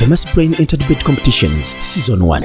Famous Brain Enter Debate Competitions Season 1.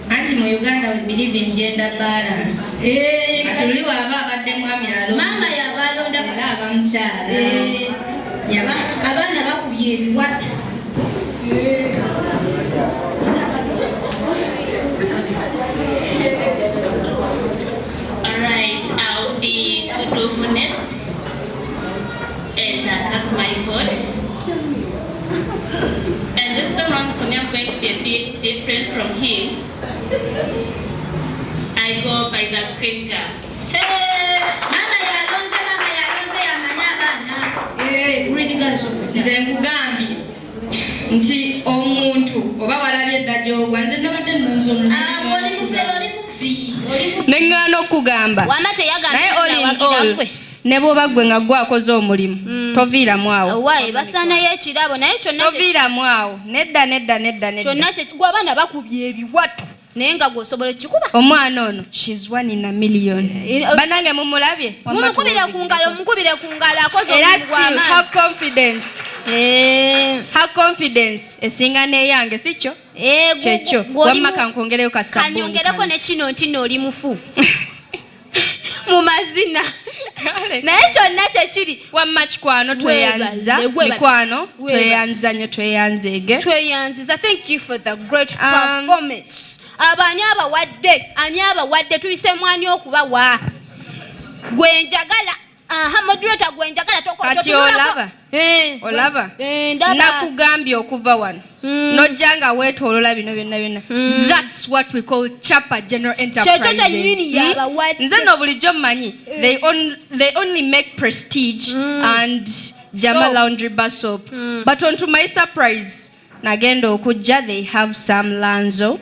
Anti mu Uganda we believe in gender balance. Atuli waba abadde mwami alo. Mama yabalonda bala abamukyala. Yaba abaana bakubye ebiwata. Alright, I'll be Kudumu next and cast my vote. And this round for me, I'm going to be a bit different from him. I go by the cream girl. Hey, mama yalonze yamanya abana. Really girl so. Nze nkugambye nti omuntu oba walabye eddajo gwanze nabadde nunzo oli mufero oli mubi. Nengana okugamba. Wamate yagamba ne bwoba gwe nga gwakoze omulimu toviira mwawo wayi basana y'ekirabo naye kyonna toviira mwawo nedda kyonna gwe abaana bakubye ebiwato naye nga gwosobola kikuba omwana ono she's one in a million banange mumulabye mumukubire ku ngalo akoze omulimu her confidence esinga neyange sikyo kyekyo wamma kankongereyo kasabuni kanyongereko ne kino nti oli mufu mu mazina naye kyonna kyekiri wamma kikwano tweyanza mikwano tweyanza tweyanzege tweyanziza. Thank you for the great performance. Ani abawadde tuyise mwani okubawa gwenjagala moderator gwenjagala kati olaba nakugambye okuva wano nojjanga weetoolola bino byonna that's what we call Chapa General Enterprises. Nze no bulijjo mmanyi they only make Prestige and Jama Laundry Bar Soap, but onto my surprise nagenda okujja they have some Lanzo,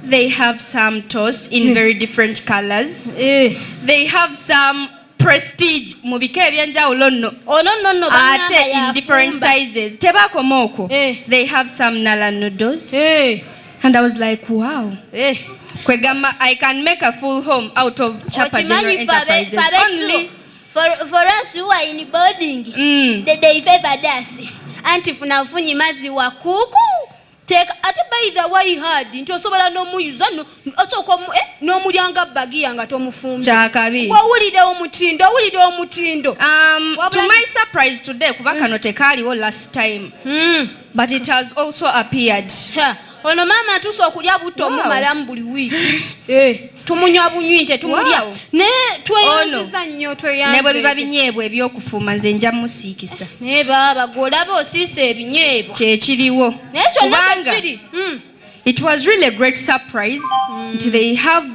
they have some Toss in very different colors, they have some Prestige mubika ebyenjawulo nno ate in different sizes tebakoma okwo. They have some Nala noodles, and I was like wow, kwegamba I can make a full home out of Chapa General Enterprises. Only for us who are in boarding they favored us anti funafunyi mazi wa kuku ate by the way hard nti osobola n'omuyuza osooka n'omulyanga bagiya nga tomufumbi kyakabi owulidde omutindo. To my surprise today kuba kano tekaaliwo last time but it has also appeared. Ono mama atuuse okulya butto omumalamu buli wiiki tumunywa bunywi nte tumulya ne tweyanziza nnyo ne bwe biba binyeebwa ebyokufuma nze nja musiikisa naye baaba gw'olaba osiisa ebinyeebwa kyekiriwo naye kyonna kiri. It was really a great surprise. They have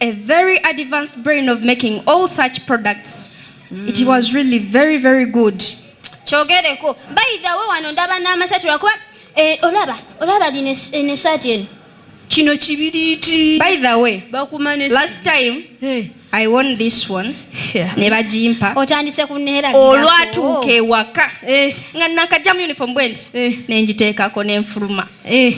a very advanced brain of making all such products. It was really very, very good. Kyogereko by the way wano ndaba n'amasatu lwakuba olaba lino saati eno kino kibiriiti. By the way last time I won this one. Ne bagimpa. Otandise kunera. Olwatuuka ewaka. Nga nakajjamu uniform bwenti. Ne njiteekako ne nfuluma.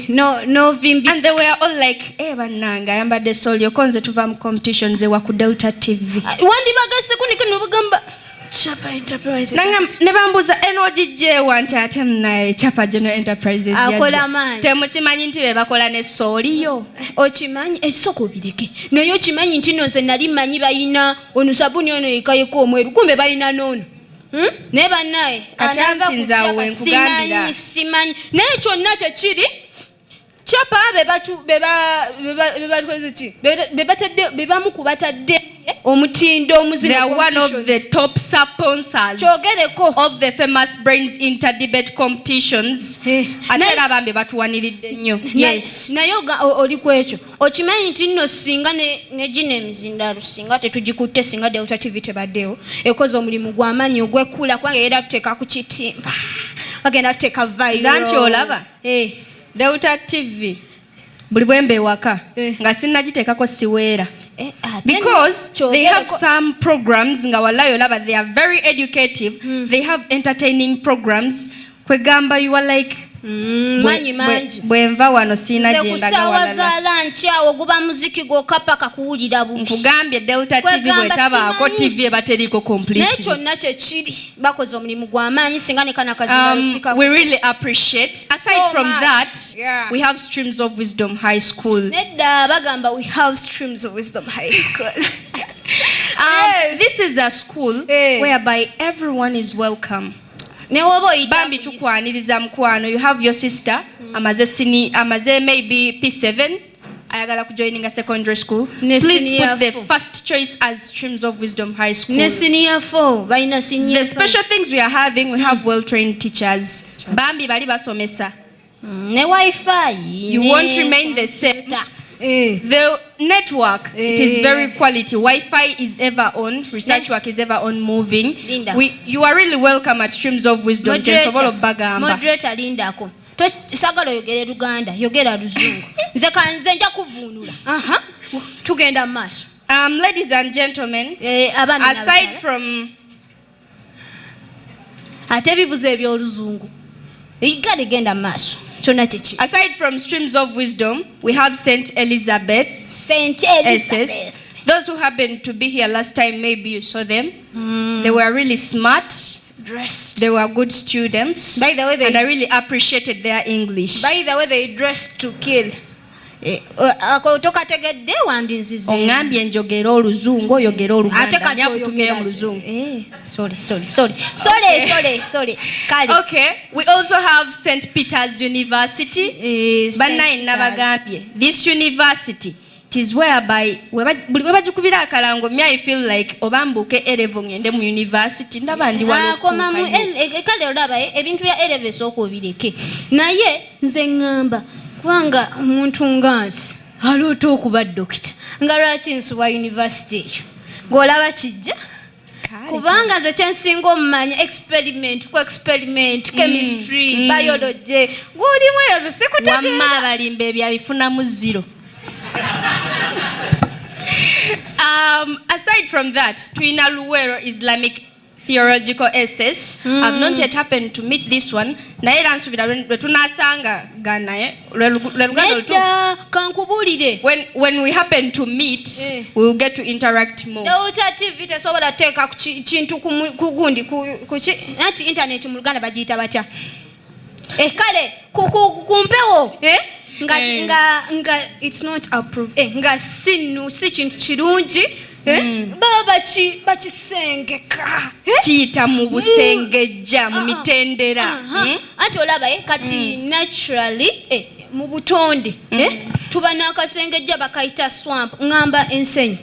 No vimbi. And they were all like, bannanga ayambadde solyo konze tuva mu competitions ewa ku Delta TV. Wandibagase kunike nobugamba. Chapa Enterprises. Nanga ne bambuza enogijje wanti ate naye Chapa General Enterprises yaje. Akola manyi. Temukimanyi nti be bakola ne soliyo. Okimanyi ekisoko bireke. Naye okimanyi nti nonse nali manyi bayina ono sabuni ono ekayeko omweru kumbe bayina nono. Ne bannaye anava kuchapa simanyi. Naye kyonna kye kiri Chapa bebamu kubatadde omutindo omuzira. They are one of the top sponsors of the famous Brains Interdebate competitions. Atera bambe batuwaniridde nnyo. Yes. Naye oli kwekyo. Okimanyi nti nno singa ne gine emizindalo singa tetugikutte singa Delta TV tebaddewo. Ekoze omulimu gw'amaanyi ogw'ekkula kubanga era tuteeka ku kitimba. Bagenda tuteeka viral. Zanti olaba? Delta TV buli bwembe ewaka nga sinnagiteekako siweera because they have some programs nga wallahi olaba they are very educative. They have entertaining programs kwegamba you are like manyi bwenva wano siina gyendaga walala nkyawo guba muziki gwokka kakuwulira bubi nkugambye Delta TV bwetabaako TV ebateriko complete. Naye kyonna kye kiri bakoze omulimu gw'amaanyi singa ne kana kazinga we really appreciate. Aside from that, we have Streams of Wisdom High School. Nedda bagamba we have Streams of Wisdom High School. This is a school whereby everyone is welcome. Bambi tukwaniriza mkwano. You have your sister amaze maybe P7 ayagala kujoining a secondary school. Please put the first choice as Streams of Wisdom High School. The special things we are having, we have well-trained teachers. Bambi bali basomesa. Ne Wi-Fi. You won't remain the same. The network, it is very quality. Wi-Fi is ever on. Research work is ever on moving. You are really welcome at Streams of Wisdom. Moderator Lindako. Sagala yogere Luganda, yogera Luzungu. Nze kanze nja kuvunula. Tugenda maaso. Ladies and gentlemen, aside from ate bibuze eby'Oluzungu. Igale genda maaso. Aside from Streams of Wisdom, we have St. Elizabeth. SS. Those who happened to be here last time, maybe you saw them. They were really smart. Dressed. They were good students. By the way, and I really appreciated their English. By the way, they dressed to kill. Tokategedde wandinzize. Ongambye njogera Oluzungu oyogera Oluganda. Nyakutumye mu Luzungu. Sorry. Okay, we also have St. Peter's University. Bannaye nabagambye. This university, it is whereby buli bwe bagikubira akalango me I feel like obambuke elevo ngende mu university ndaba ndi wano koma mu kale olaba ebintu bya elevo soko bireke naye nze ngamba kubanga omuntu ngansi aloota okuba dokita nga lwaki nsuba university eyo ng'olaba kijja kubanga nze kyensinga omumanya experiment chemistry biology ng'olimu eyo ze sikutegeera wamma abalimba ebyo abifunamu 0. Aside from that, Twina Luwero Islamic Theological SS. I've not yet happened to meet this one. Naye lansubira tunasanga ganaye. When we happen to meet, we will get to interact more. Delta TV tesobola teeka kintu kugundi nati internet mu Luganda bagiyita batya. Kale kumpewo nga it's not approved nga si kintu kirungi baba bakisengeka kiyita mu busengejja mu mitendera ati olaba kati naturally mu butonde tuba n'akasengejja bakayita swamp ngamba ensenyi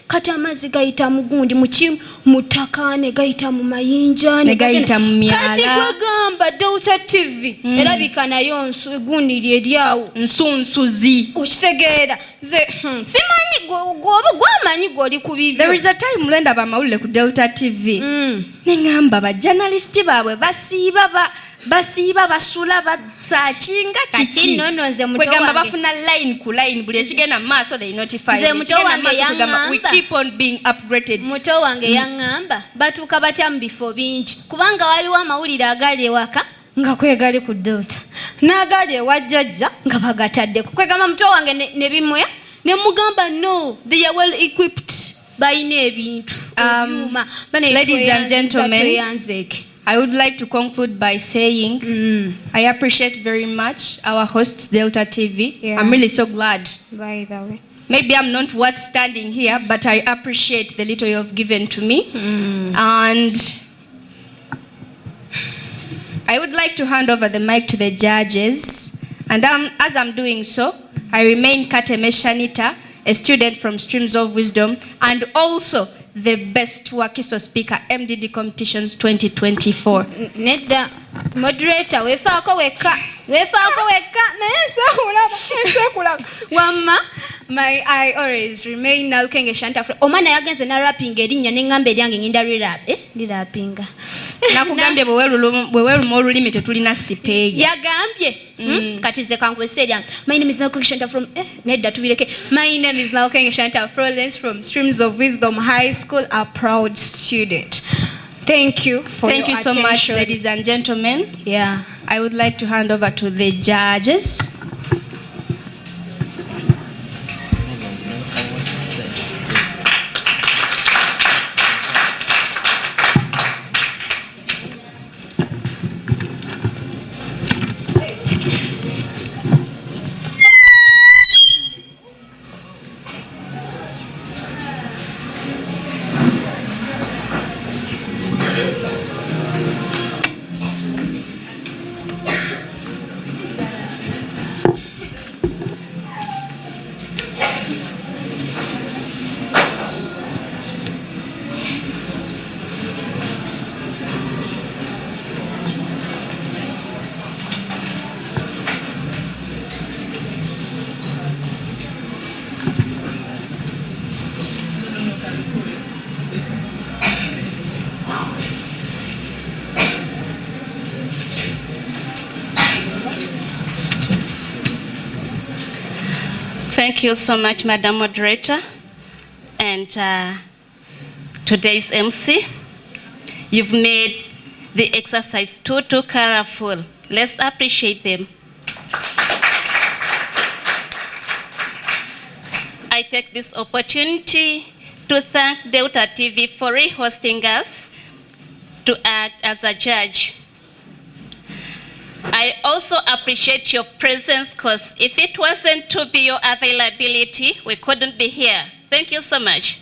kati amazzi gayita mu gundi mu ttaka ne gayita mu mayinja ne gayita mu myala kati kwegamba Delta TV erabika nayo gundi lyeryawo nsunsuzi okitegeera ze simanyi gwamanyi gwoli ku bibyo. There is a time mulenda bamawulire ku Delta TV ne ngamba ba journalist baabwe basiiba basula basakinga kiki kwegamba bafuna line ku line buli ekigenda mu maaso they notify. Nze muto wange yaŋŋamba. We keep on being upgraded. Muto wange yaŋŋamba batuuka batya mu bifo bingi kubanga waliwo amawulire agali ewaka nga kwegali ku Delta n'agali ewa jjajja nga bagataddeko kwegamba muto wange ne bimwe ne mugamba no they are well equipped balina ebintu ebyuma. Ladies and gentlemen, I would like to conclude by saying I appreciate very much our hosts Delta TV. Yeah. I'm really so glad. By the way, maybe I'm not worth standing here, but I appreciate the little you have given to me. And I would like to hand over the mic to the judges. And as I'm doing so, I remain Kateme Shanita, a student from Streams of Wisdom, and also the best Wakiso speaker, MDD Competitions 2024. Nedda, moderator, wefaako weka. Wamma, I always remain Nalkenge Shanta. Omwana yagenze na rapping erinnya n'engamba eryange ngenda lirapinga. Nakugambye bwe weeruma olulimi tetulina sipeegi. Yagambye. Kati ze kankwese eryange. My name is Nalkenge Shanta from Nedda tubireke. My name is Nalkenge Shanta Florence from Streams of Wisdom High School, a proud student. Thank you for your attention. Thank you so much, ladies and gentlemen. Yeah. I would like to hand over to the judges. Thank you so much, Madam Moderator, and today's MC. You've made the exercise too colorful. Let's appreciate them. I take this opportunity to thank Delta TV for re-hosting us to act as a judge. I also appreciate your presence because if it wasn't to be your availability, we couldn't be here. Thank you so much.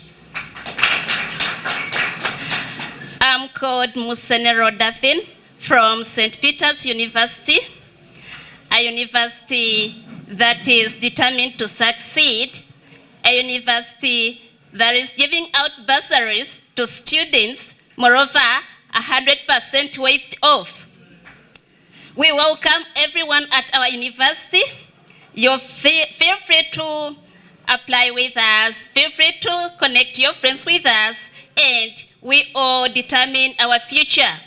I'm called Musenero Dafin from St. Peter's University, a university that is determined to succeed, a university that is giving out bursaries to students, moreover, 100% waived off. We welcome everyone at our university. You feel free to apply with us, feel free to connect your friends with us, and we all determine our future.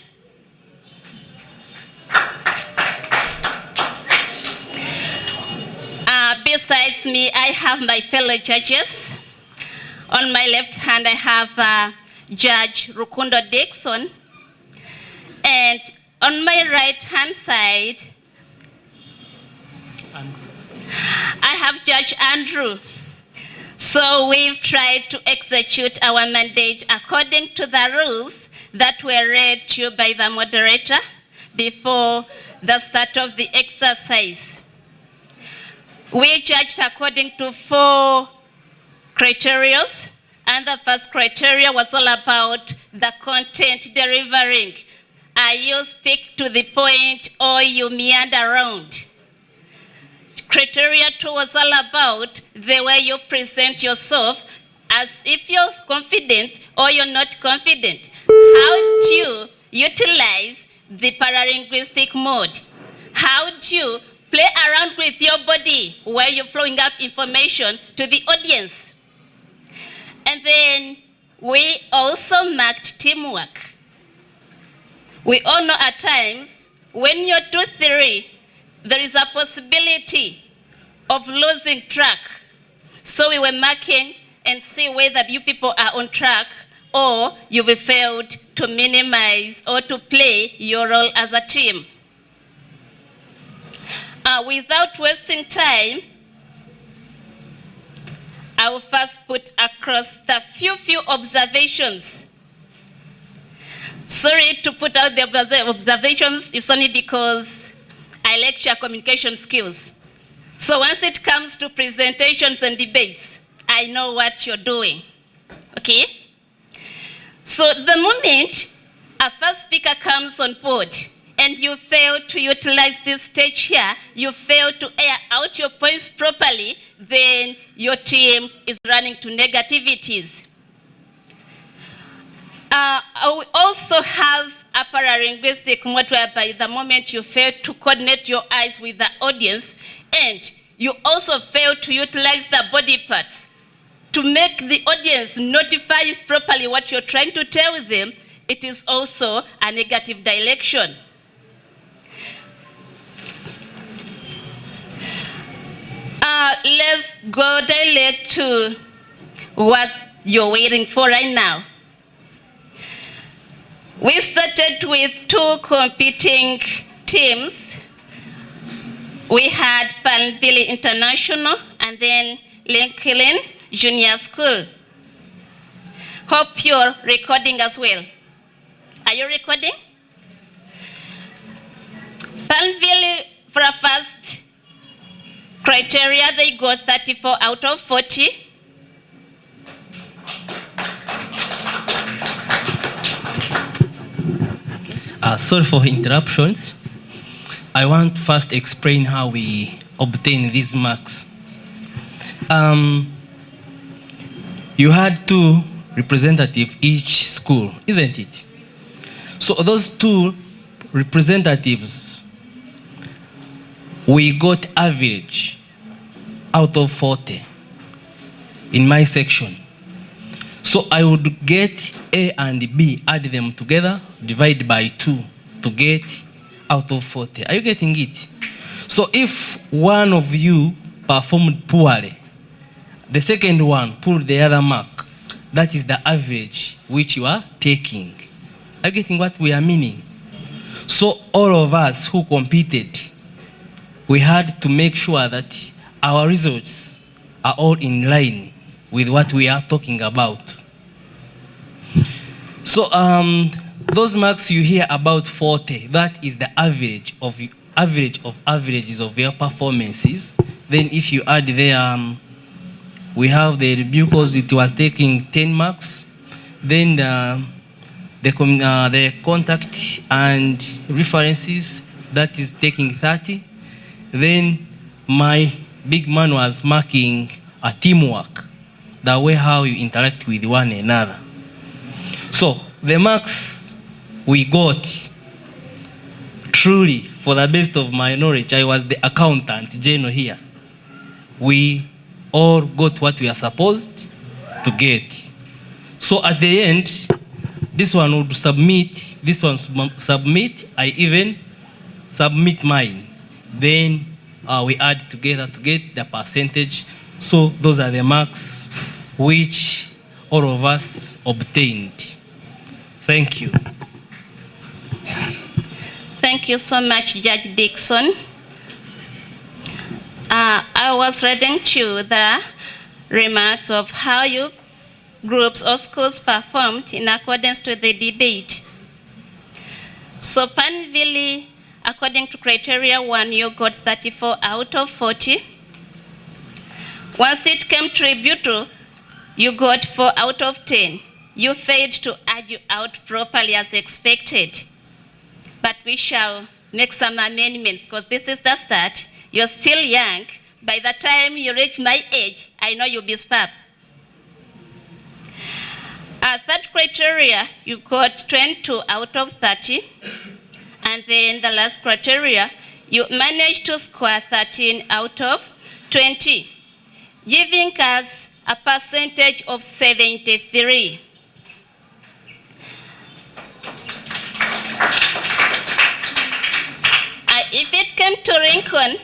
Besides me, I have my fellow judges. On my left hand, I have Judge Rukundo Dixon, and on my right-hand side, I have Judge Andrew. So we've tried to execute our mandate according to the rules that were read to you by the moderator before the start of the exercise. We judged according to 4 criteria, and the first criteria was all about the content delivering. Are you stick to the point or you meander around? Criteria 2 was all about the way you present yourself, as if you're confident or you're not confident. How do you utilize the paralinguistic mode? How do you play around with your body while you're flowing up information to the audience? And then we also marked teamwork. We all know at times, when you're 2-3, there is a possibility of losing track. So we were marking and see whether you people are on track or you've failed to minimize or to play your role as a team. Without wasting time, I will first put across the few observations. Sorry to put out the observations, it's only because I lecture communication skills. So once it comes to presentations and debates, I know what you're doing, okay? So the moment a first speaker comes on board and you fail to utilize this stage here, you fail to air out your points properly, then your team is running to negativities. We also have a paralinguistic mode whereby the moment you fail to coordinate your eyes with the audience and you also fail to utilize the body parts to make the audience notify properly what you're trying to tell them, it is also a negative direction. Let's go direct to what you're waiting for right now. We started with 2 competing teams. We had Palmville International and then Lincoln Junior School. Hope you're recording as well. Are you recording? Palmville, for a first criteria, they got 34 out of 40. Sorry for interruptions. I want to first explain how we obtain these marks. You had 2 representatives each school, isn't it? So those 2 representatives, we got average out of 40 in my section. So I would get A and B, add them together, divide by 2 to get out of 40. Are you getting it? So if one of you performed poorly, the second one pulled the other mark, that is the average which you are taking. Are you getting what we are meaning? So all of us who competed, we had to make sure that our results are all in line with what we are talking about. So those marks you hear about 40, that is the average of averages of your performances. Then if you add there, we have the because it was taking 10 marks. Then the contact and references, that is taking 30. Then my big man was marking a teamwork, the way how you interact with one another. So the marks we got, truly, for the best of my knowledge, I was the accountant general here. We all got what we are supposed to get. So at the end, this one would submit, this one submit, I even submit mine. Then we add together to get the percentage. So those are the marks which all of us obtained. Thank you. Thank you so much, Judge Dixon. I was reading to the remarks of how you groups or schools performed in accordance to the debate. So Palmville, according to criteria 1, you got 34 out of 40. Once it came to rebuttal, you got 4 out of 10. You failed to argue out properly as expected. But we shall make some amendments because this is the start. You're still young. By the time you reach my age, I know you'll be superb. Third criteria, you got 22 out of 30. And then the last criteria, you managed to score 13 out of 20, giving us a percentage of 73. If it came to Rincon,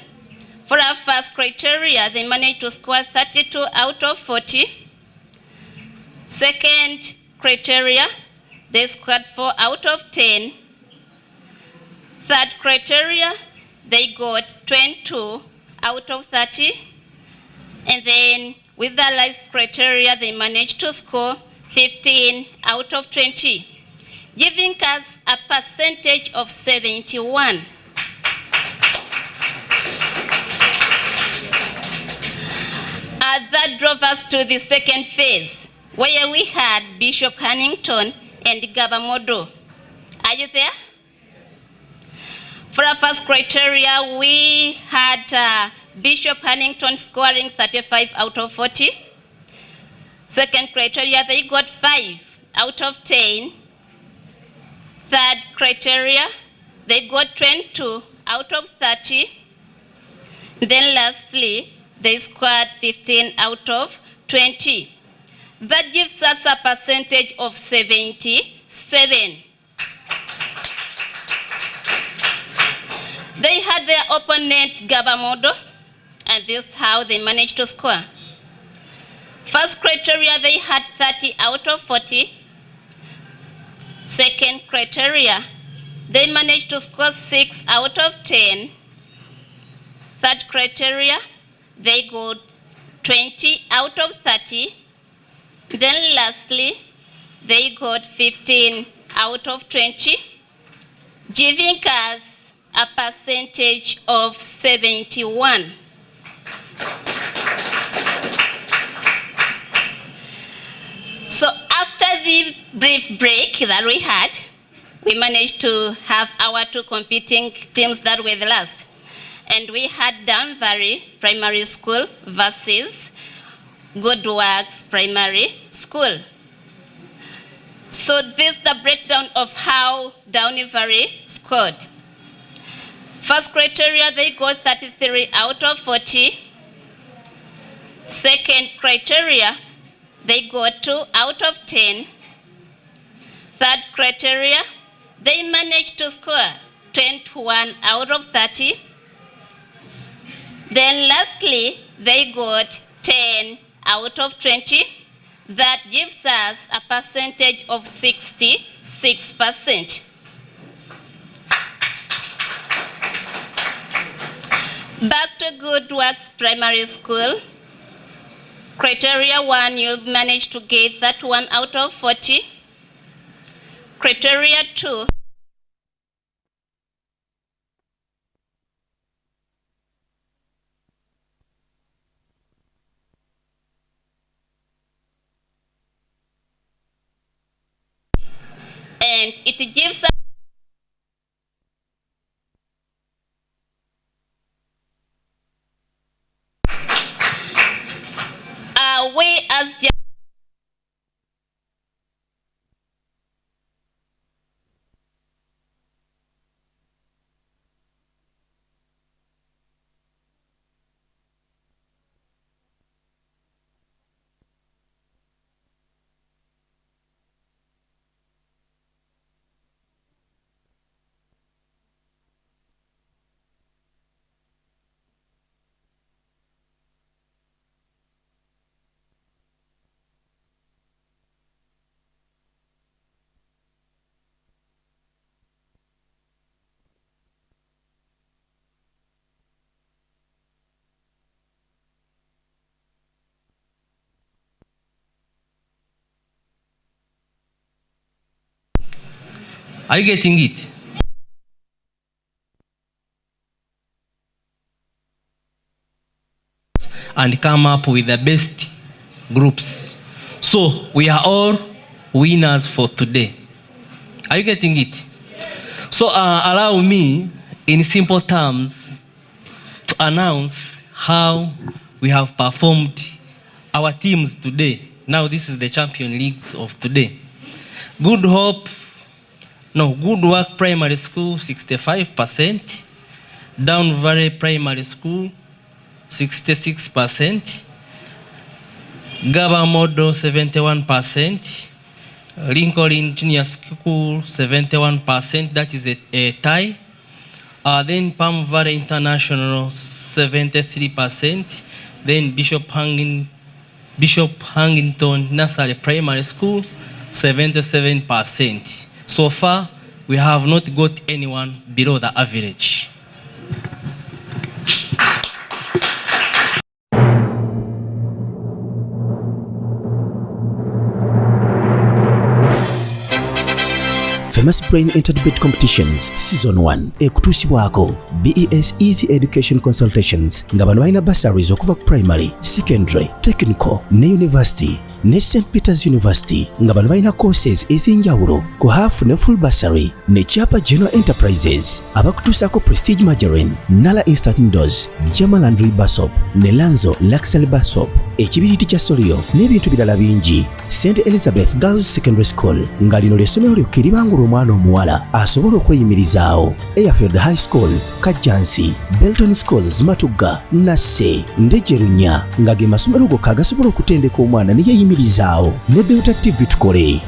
for For our first criteria, they managed to score 32 out of 40. Second criteria, they scored 4 out of 10. Third criteria, they got 22 out of 30. And then with the last criteria, they managed to score 15 out of 20, giving us a percentage of 71. That drove us to the second phase, where we had Bishop Hannington and Gabamodo. Are you there? For our first criteria, we had Bishop Hannington scoring 35 out of 40. Second criteria, they got 5 out of 10. Third criteria, they got 22 out of 30. Then lastly, they scored 15 out of 20. That gives us a percentage of 77. They had their opponent Gabamodo, and this is how they managed to score. First criteria, they had 30 out of 40. Second criteria, they managed to score 6 out of 10. Third criteria, they got 20 out of 30. Then lastly, they got 15 out of 20, giving us a percentage of 71. So after the brief break that we had, we managed to have our 2 competing teams that were the last. And we had Danbury Primary School versus Good Works Primary School. So this is the breakdown of how Danbury scored. First criteria, they got 33 out of 40. Second criteria, they got 2 out of 10. Third criteria, they managed to score 21 out of 30. Then lastly, they got 10 out of 20. That gives us a percentage of 66%. Back to Good Works Primary School. Criteria 1, you managed to get that 1 out of 40. Criteria 2, and it gives us we as Are you getting it? And come up with the best groups. So we are all winners for today. Are you getting it? So allow me, in simple terms, to announce how we have performed our teams today. Now this is the champion leagues of today. Good Work Primary School, 65%. Down Valley Primary School, 66%. Gabamodo, 71%. Lincoln Junior School, 71%. That is a tie. Then Palm Valley International, 73%. Then Bishop Hangington Nursery Primary School, 77%. So far, we have not got anyone below the average. Famous Brain Interdebate Competitions Season 1 ekutuusibwako BES Easy Education Consultations nga bano balina bursaries okuva ku primary, secondary, technical ne university ne St. Peter's University nga bano balina courses ez'enjawulo ku half ne full bursary ne Chapa General Enterprises abakutuusako Prestige Margarine, Nala Instant Noodles, Jama Landry Basop ne Lanzo Luxury Basop, ekibiriti kya Solio n'ebintu birala bingi. St. Elizabeth Girls Secondary School nga lino ly'essomero lyokka eribangula omwana omuwala asobola okweyimirizaawo. Airfield High School, Kajjansi, Belton Schools Matugga, Nasse, Ndejerunya nga ge masomero gokka agasobola okutendeka omwana ne yeeyimirizaawo. Ne Delta TV tukole